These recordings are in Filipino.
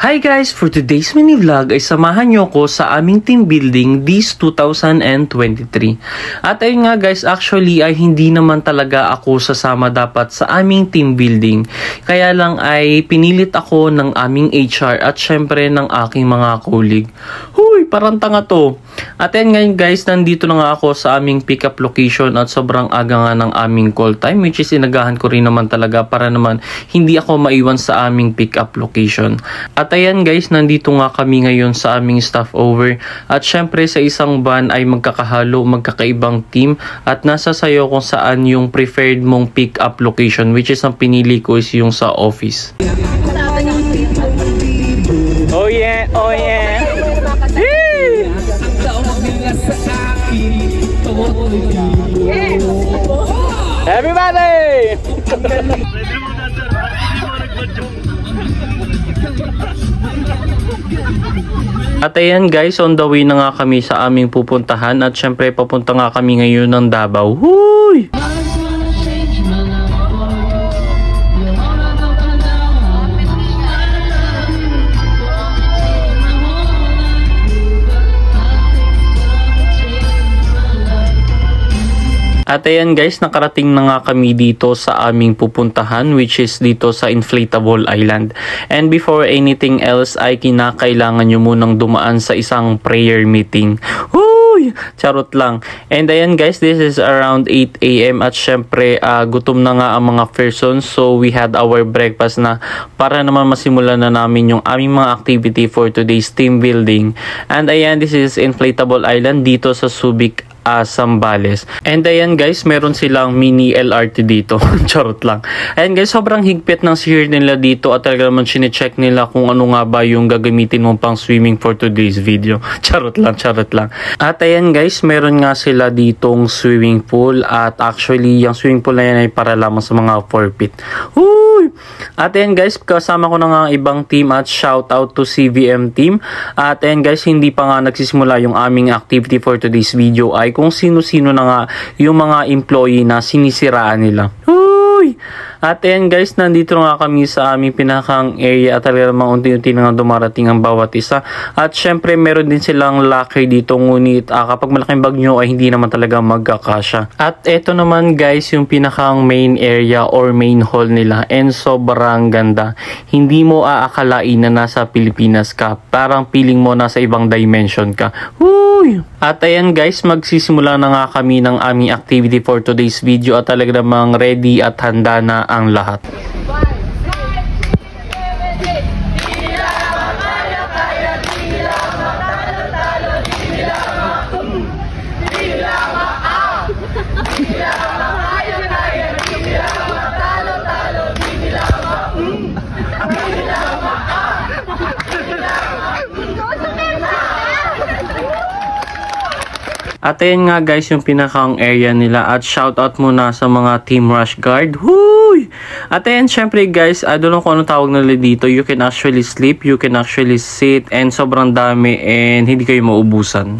Hi guys! For today's mini vlog ay samahan nyo ko sa aming team building this 2023. At ayun nga guys, actually ay hindi naman talaga ako sasama dapat sa aming team building. Kaya lang ay pinilit ako ng aming HR at syempre ng aking mga colleague. Huy! Parang tanga to! At ayun ngayon guys, nandito na nga ako sa aming pick up location at sobrang aga nga ng aming call time, which is inagahan ko rin naman talaga para naman hindi ako maiwan sa aming pick up location. At ayan guys, nandito nga kami ngayon sa aming staff over at syempre sa isang van ay magkakahalo, magkakaibang team at nasa sayo kung saan yung preferred mong pick up location, which is ang pinili ko is yung sa office. Oh yeah, oh yeah. Yee! Everybody! At ayan guys, on the way na nga kami sa aming pupuntahan at syempre papunta nga kami ngayon ng Davao. Huy! At ayan guys, nakarating na nga kami dito sa aming pupuntahan, which is dito sa Inflatable Island. And before anything else ay kinakailangan nyo munang dumaan sa isang prayer meeting. Uy! Charot lang. And ayan guys, this is around 8 AM at syempre gutom na nga ang mga persons. So we had our breakfast na para naman masimulan na namin yung aming mga activity for today's team building. And ayan, this is Inflatable Island dito sa Subic, Zambales. And ayan guys, meron silang mini LRT dito. Charot lang. Ayan guys, sobrang higpit ng security nila dito at talaga naman chinecheck nila kung ano nga ba yung gagamitin mong pang swimming for today's video. Charot lang, charot lang. At ayan guys, meron nga sila ditong swimming pool at actually yung swimming pool na yan ay para lamang sa mga forfeit. Uy! At ayan guys, kasama ko na nga ibang team at shout out to CVM team. At ayan guys, hindi pa nga nagsisimula yung aming activity for today's video ay kung sino-sino na nga yung mga employee na sinisiraan nila. Uy! At ayan guys, nandito nga kami sa aming pinakang area at talaga namang unti-unti na nga dumarating ang bawat isa. At syempre meron din silang locker dito, ngunit kapag malaking bag nyo ay hindi naman talaga magkakasya. At eto naman guys, yung pinakang main area or main hall nila, and sobrang ganda. Hindi mo aakalain na nasa Pilipinas ka, parang feeling mo nasa ibang dimension ka. Uy! At ayan guys, magsisimula na nga kami ng aming activity for today's video at talaga namang ready at handa na ang lahat. At ayan nga guys, yung pinakang area nila at shoutout muna sa mga Team Rush Guard. Huy! At ayan, syempre guys, I don't know kung ano tawag nila dito. You can actually sleep, you can actually sit, and sobrang dami and hindi kayo maubusan.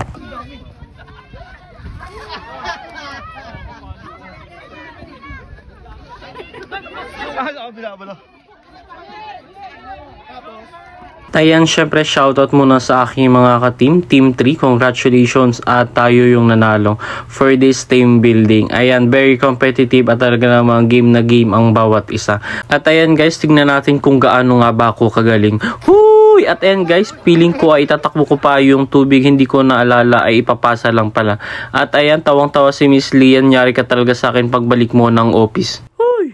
Ayan, syempre shoutout muna sa aking mga ka-team, Team 3, congratulations at tayo yung nanalo for this team building. Ayan, very competitive at talaga namang game na game ang bawat isa. At ayan guys, tignan natin kung gaano nga ba ako kagaling. Huy! At ayan guys, feeling ko ay itatakbo ko pa yung tubig, hindi ko naalala ay ipapasa lang pala. At ayan, tawang-tawa si Miss Lian, nyari ka talaga sa akin pagbalik mo ng office.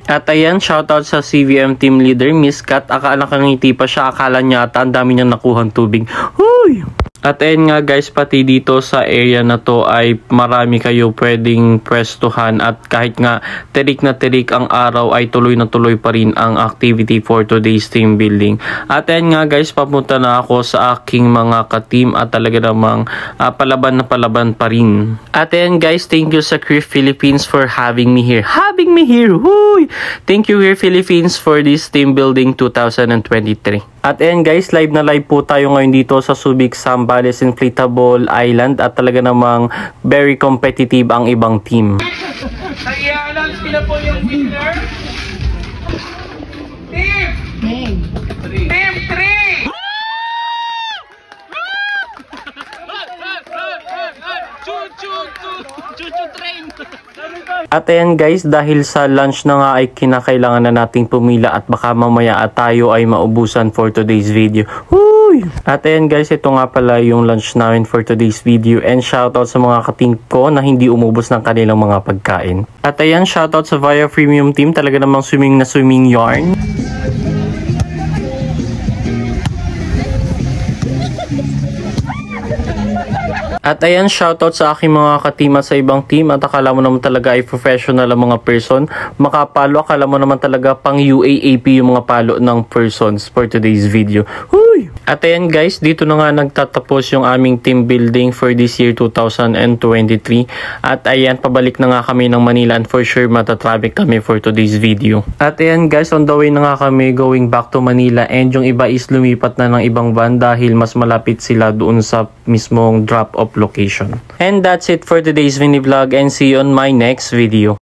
At ayan, shoutout sa CVM team leader, Miss Kat. Nakangiti pa siya, akala niya ata ang dami niyang nakuhang tubig. Huy! At ayan nga guys, pati dito sa area na to ay marami kayo pwedeng pwestuhan at kahit nga tirik na tirik ang araw ay tuloy na tuloy pa rin ang activity for today's team building. At ayan nga guys, papunta na ako sa aking mga ka-team at talaga namang palaban na palaban pa rin. At ayan guys, thank you sa Career Philippines for having me here. Huy! Thank you Career Philippines for this team building 2023. At ayan guys, live na live po tayo ngayon dito sa Subic, Zambales Inflatable Island at talaga namang very competitive ang ibang team. Nag-i-announce sila po yung winner. Team 3! At ayan guys, dahil sa lunch na nga ay kinakailangan na nating pumila at baka mamaya at tayo ay maubusan for today's video. Woo! At ayan guys, ito nga pala yung lunch namin for today's video, and shoutout sa mga kating ko na hindi umubos ng kanilang mga pagkain. At ayan, shoutout sa Via Premium Team, talaga namang swimming na swimming yarn. At ayan, shoutout sa aking mga ka-team at sa ibang team. At akala mo naman talaga ay professional ang mga person. Makapalo, akala mo naman talaga pang UAAP yung mga palo ng persons for today's video. Huy! At ayan guys, dito na nga nagtatapos yung aming team building for this year 2023. At ayan, pabalik na nga kami ng Manila, and for sure matatraffic kami for today's video. At ayan guys, on the way na nga kami going back to Manila, and yung iba is lumipat na ng ibang van dahil mas malapit sila doon sa mismong drop-off location. And that's it for today's mini vlog, and see you on my next video.